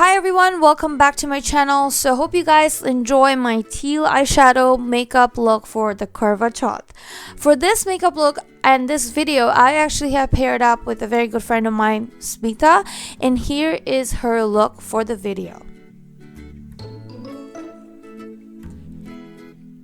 Hi everyone, welcome back to my channel. So hope you guys enjoy my teal eyeshadow makeup look for the Karwa Chauth. For this makeup look and this video, I actually have paired up with a very good friend of mine, Smita, and here is her look for the video.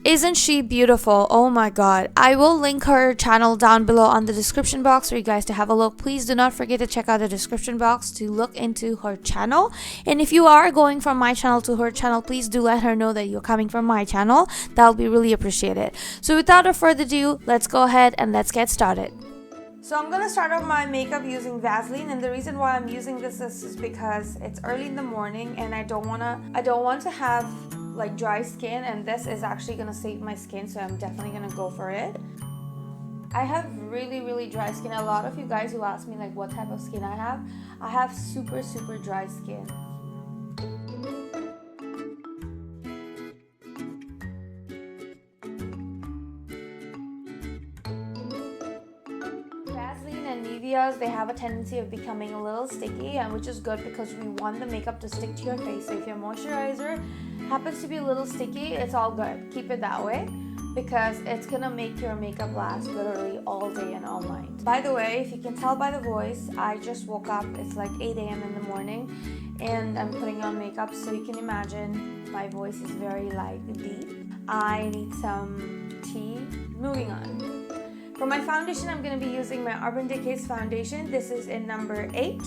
Isn't she beautiful? Oh my god. I will link her channel down below on the description box for you guys to have a look. Please do not forget to check out the description box to look into her channel. And if you are going from my channel to her channel, please do let her know that you're coming from my channel. That will be really appreciated. So without further ado, let's go ahead and let's get started. So I'm gonna start off my makeup using Vaseline, and the reason why I'm using this is because it's early in the morning and I don't want to have like dry skin, and this is actually gonna save my skin, so I'm definitely gonna go for it. I have really dry skin. A lot of you guys who ask me like what type of skin I have super dry skin. Vaseline and Nivea's, they have a tendency of becoming a little sticky, and which is good because we want the makeup to stick to your face. So if your moisturizer happens to be a little sticky, it's all good. Keep it that way because it's gonna make your makeup last literally all day and all night. By the way, if you can tell by the voice, I just woke up. It's like 8 a.m. in the morning and I'm putting on makeup, so you can imagine my voice is very like deep. I need some tea. Moving on. For my foundation, I'm going to be using my Urban Decay's foundation. This is in number 8.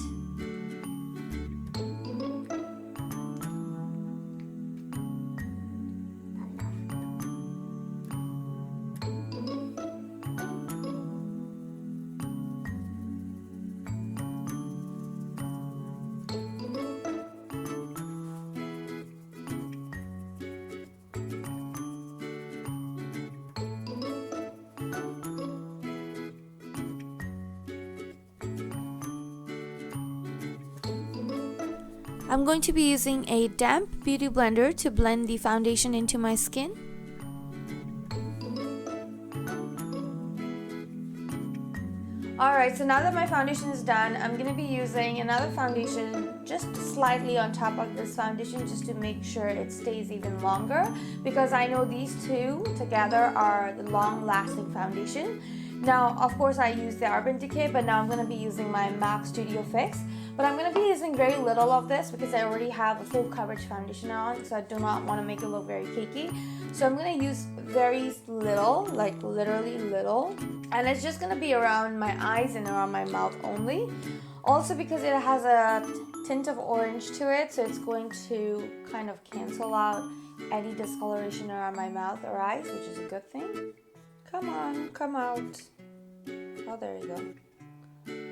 I'm going to be using a damp beauty blender to blend the foundation into my skin. Alright, so now that my foundation is done, I'm going to be using another foundation just slightly on top of this foundation just to make sure it stays even longer, because I know these two together are the long-lasting foundation. Now, of course, I use the Urban Decay, but now I'm going to be using my MAC Studio Fix. But I'm going to be using very little of this because I already have a full coverage foundation on, so I do not want to make it look very cakey. So I'm going to use very little, like literally little. And it's just going to be around my eyes and around my mouth only. Also because it has a tint of orange to it, so it's going to kind of cancel out any discoloration around my mouth or eyes, which is a good thing. Come on, come out. Oh, there you go.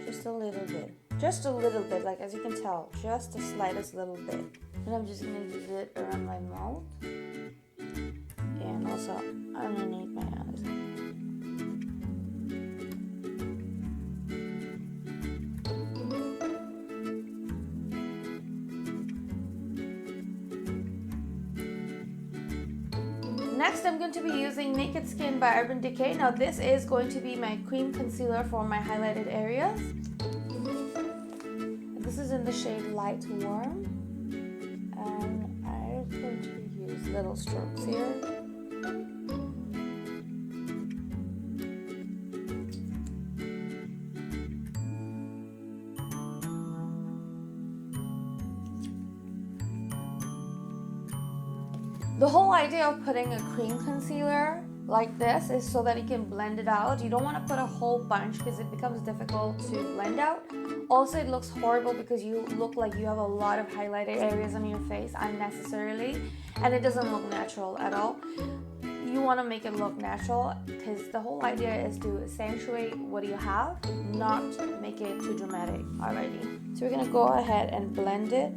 Just a little bit. Just a little bit, like as you can tell, just the slightest little bit. And I'm just gonna use it around my mouth and also underneath my eyes. Next, I'm going to be using Naked Skin by Urban Decay. Now this is going to be my cream concealer for my highlighted areas. This is in the shade Light Warm, and I'm going to use little strokes here. The whole idea of putting a cream concealer like this is so that you can blend it out. You don't want to put a whole bunch because it becomes difficult to blend out. Also, it looks horrible because you look like you have a lot of highlighted areas on your face unnecessarily, and it doesn't look natural at all. You want to make it look natural because the whole idea is to accentuate what you have, not make it too dramatic. Alrighty, so we're gonna go ahead and blend it.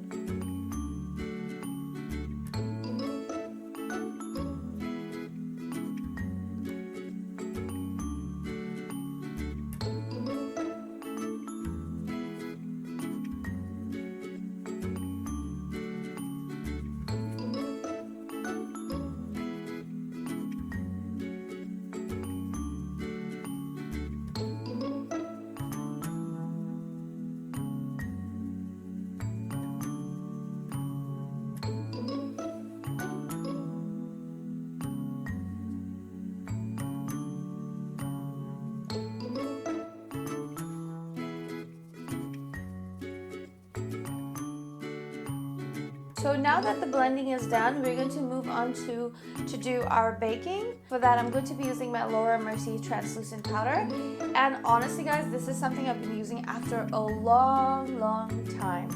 So now that the blending is done, we're going to move on to do our baking. For that, I'm going to be using my Laura Mercier translucent powder. And honestly guys, this is something I've been using after a long time.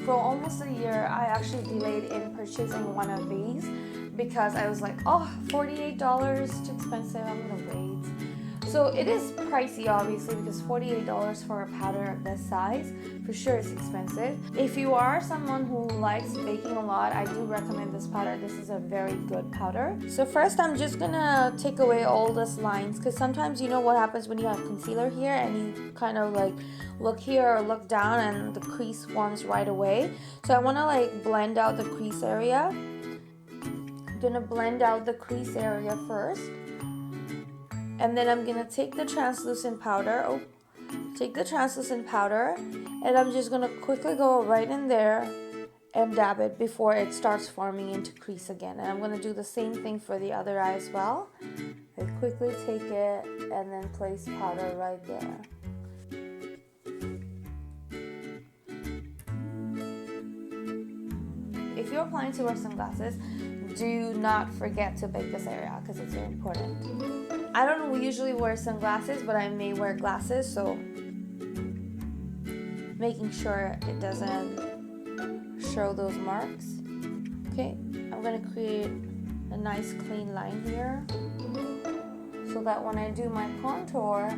For almost a year, I actually delayed in purchasing one of these because I was like, oh, $48, too expensive, I'm gonna wait. So it is pricey obviously, because $48 for a powder of this size, for sure it's expensive. If you are someone who likes baking a lot, I do recommend this powder. This is a very good powder. So first I'm just gonna take away all these lines, because sometimes you know what happens when you have concealer here and you kind of like look here or look down and the crease forms right away. So I want to like blend out the crease area. I'm gonna blend out the crease area first. And then I'm gonna take the translucent powder, and I'm just gonna quickly go right in there and dab it before it starts forming into crease again. And I'm gonna do the same thing for the other eye as well. I quickly take it and then place powder right there. If you're planning to wear sunglasses, do not forget to bake this area because it's very important. I don't usually wear sunglasses, but I may wear glasses, so making sure it doesn't show those marks. Okay, I'm gonna create a nice clean line here so that when I do my contour,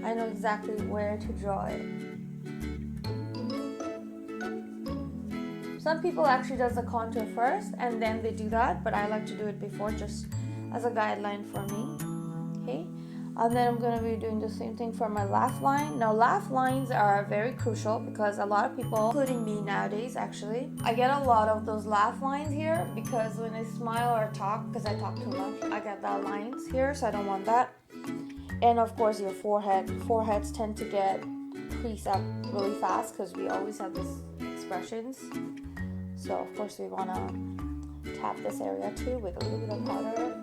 I know exactly where to draw it. Some people actually does the contour first and then they do that, but I like to do it before just as a guideline for me. Okay, and then I'm going to be doing the same thing for my laugh line. Now laugh lines are very crucial because a lot of people, including me nowadays actually, I get a lot of those laugh lines here because when I smile or talk, because I talk too much, I get that lines here, so I don't want that. And of course your foreheads tend to get crease up really fast because we always have these expressions. So of course we want to tap this area too with a little bit of powder.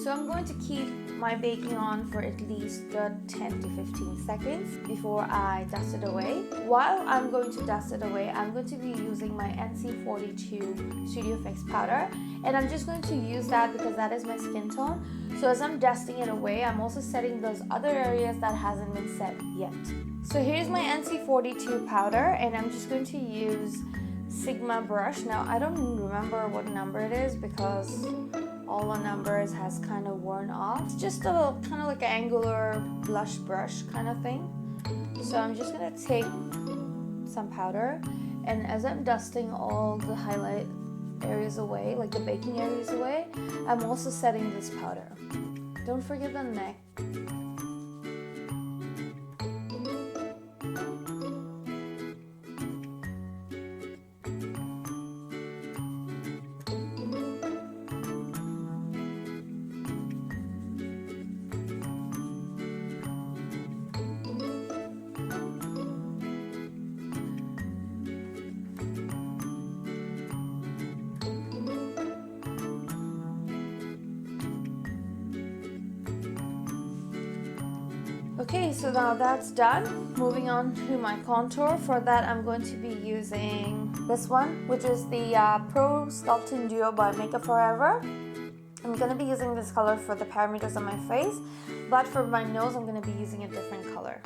So I'm going to keep my baking on for at least 10 to 15 seconds before I dust it away. While I'm going to dust it away, I'm going to be using my NC42 Studio Fix powder, and I'm just going to use that because that is my skin tone. So as I'm dusting it away, I'm also setting those other areas that hasn't been set yet. So here's my NC42 powder, and I'm just going to use Sigma brush. Now I don't remember what number it is because all the numbers has kind of worn off. It's just a kind of like an angular blush brush kind of thing. So I'm just gonna take some powder, and as I'm dusting all the highlight areas away, like the baking areas away, I'm also setting this powder. Don't forget the neck. Okay, so now that's done. Moving on to my contour. For that, I'm going to be using this one, which is the Pro Sculpting Duo by Makeup Forever. I'm going to be using this color for the parameters on my face, but for my nose, I'm going to be using a different color.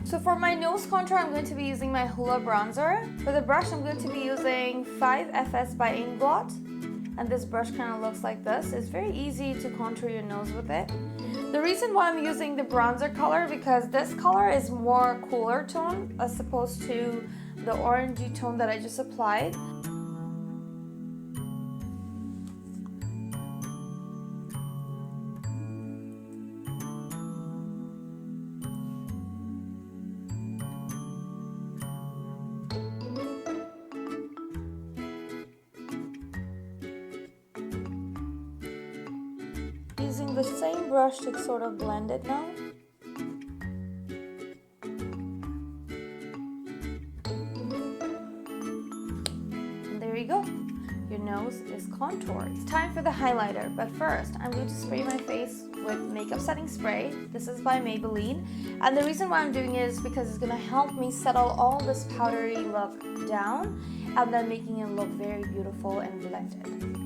So for my nose contour, I'm going to be using my Hoola bronzer. For the brush, I'm going to be using 5FS by Inkblot. And this brush kind of looks like this. It's very easy to contour your nose with it. The reason why I'm using the bronzer color, because this color is more cooler tone as opposed to the orangey tone that I just applied. Using the same brush to sort of blend it now. And there you go. Your nose is contoured. It's time for the highlighter, but first I'm going to spray my face with makeup setting spray. This is by Maybelline, and the reason why I'm doing it is because it's going to help me settle all this powdery look down and then making it look very beautiful and blended.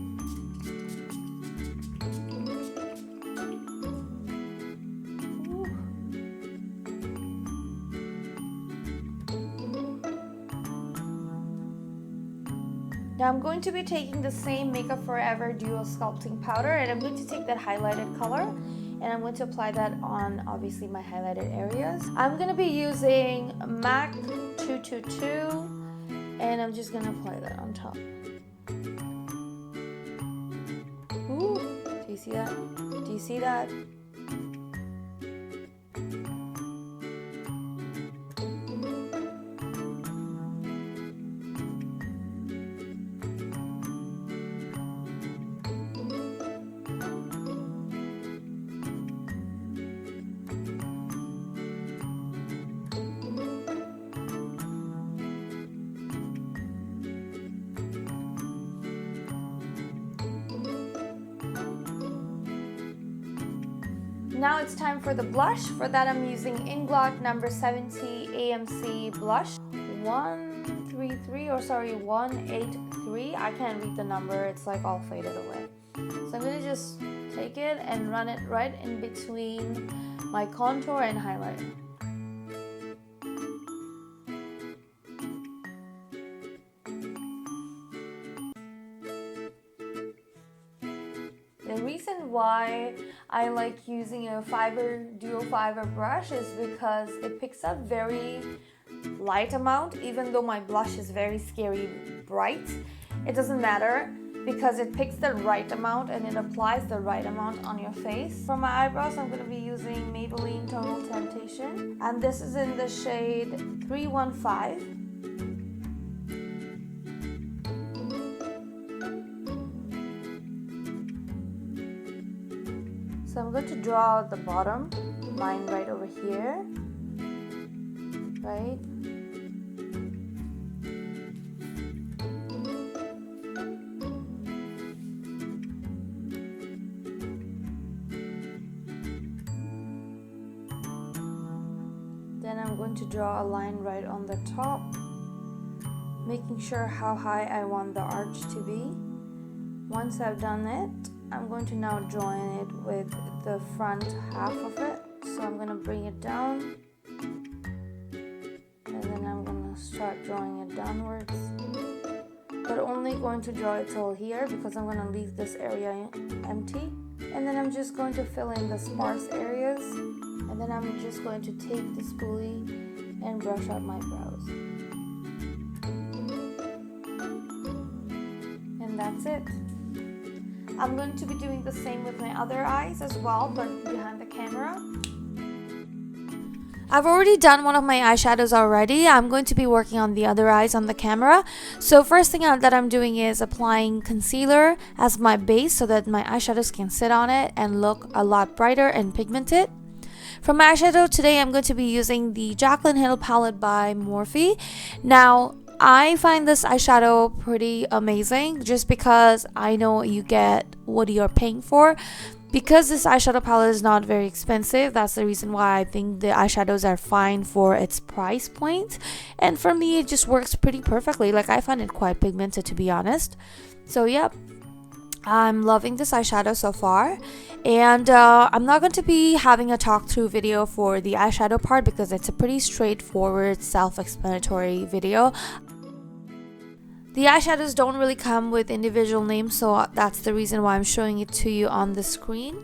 Now I'm going to be taking the same Makeup Forever Duo Sculpting Powder, and I'm going to take that highlighted color and I'm going to apply that on obviously my highlighted areas. I'm going to be using MAC 222 and I'm just going to apply that on top. Ooh, do you see that? Do you see that? Now it's time for the blush. For that I'm using Inglot number 70 AMC blush 183 or sorry 183. I can't read the number, it's like all faded away. So I'm going to just take it and run it right in between my contour and highlighter. The reason why I like using a dual fiber brush is because it picks up very light amount. Even though my blush is very scary bright, it doesn't matter because it picks the right amount and it applies the right amount on your face. For my eyebrows, I'm going to be using Maybelline Tonal Temptation, and this is in the shade 315. So I'm going to draw the bottom line right over here, right? Then I'm going to draw a line right on the top, making sure how high I want the arch to be. Once I've done it, I'm going to now join it with the front half of it. So I'm going to bring it down and then I'm going to start drawing it downwards, but only going to draw it till here because I'm going to leave this area empty. And then I'm just going to fill in the sparse areas, and then I'm just going to take the spoolie and brush out my brows. And that's it. I'm going to be doing the same with my other eyes as well, but behind the camera. I've already done one of my eyeshadows already. I'm going to be working on the other eyes on the camera. So first thing that I'm doing is applying concealer as my base so that my eyeshadows can sit on it and look a lot brighter and pigmented. For my eyeshadow today, I'm going to be using the Jaclyn Hill palette by Morphe. Now, I find this eyeshadow pretty amazing just because I know you get what you're paying for. Because this eyeshadow palette is not very expensive, that's the reason why I think the eyeshadows are fine for its price point. And for me, it just works pretty perfectly. Like, I find it quite pigmented, to be honest. So, yep. I'm loving this eyeshadow so far, and I'm not going to be having a talk through video for the eyeshadow part because it's a pretty straightforward, self-explanatory video. The eyeshadows don't really come with individual names, so that's the reason why I'm showing it to you on the screen.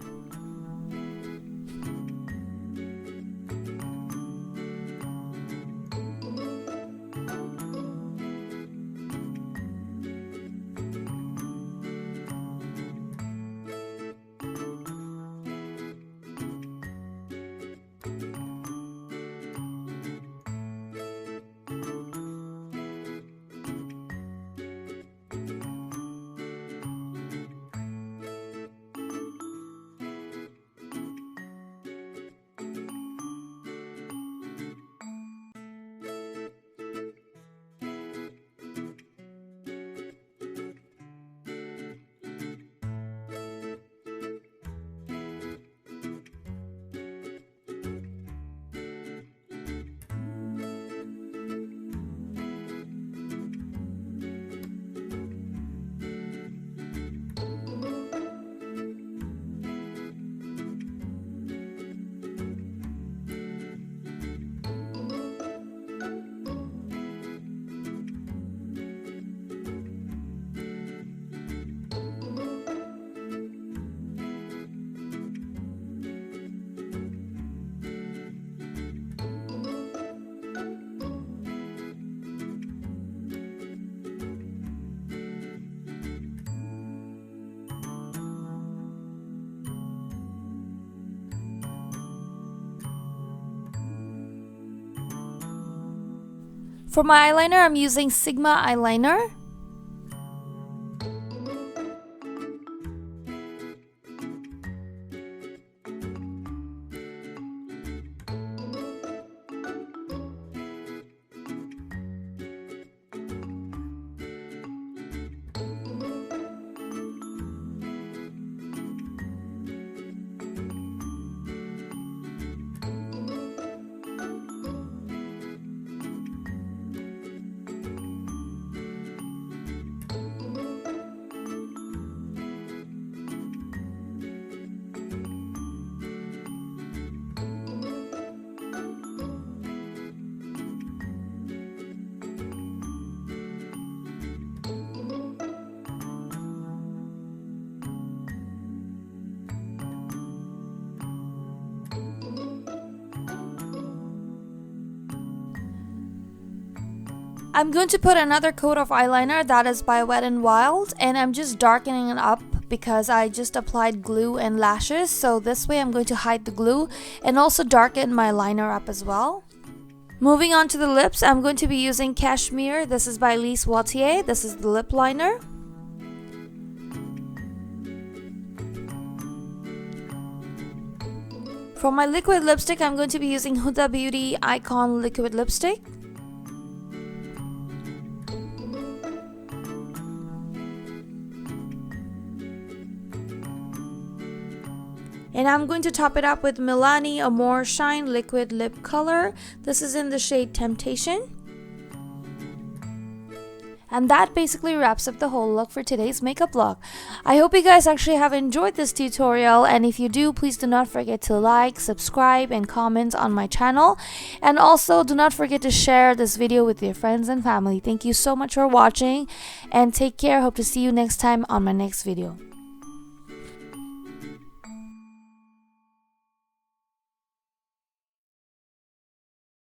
For my eyeliner, I'm using Sigma eyeliner. I'm going to put another coat of eyeliner that is by Wet n Wild, and I'm just darkening it up because I just applied glue and lashes, so this way I'm going to hide the glue and also darken my liner up as well. Moving on to the lips, I'm going to be using Cashmere. This is by Lise Watier. This is the lip liner. For my liquid lipstick, I'm going to be using Huda Beauty Icon Liquid Lipstick. And I'm going to top it up with Milani Amore Shine Liquid Lip Color. This is in the shade Temptation. And that basically wraps up the whole look for today's makeup look. I hope you guys actually have enjoyed this tutorial, and if you do, please do not forget to like, subscribe, and comment on my channel. And also do not forget to share this video with your friends and family. Thank you so much for watching, and take care. Hope to see you next time on my next video.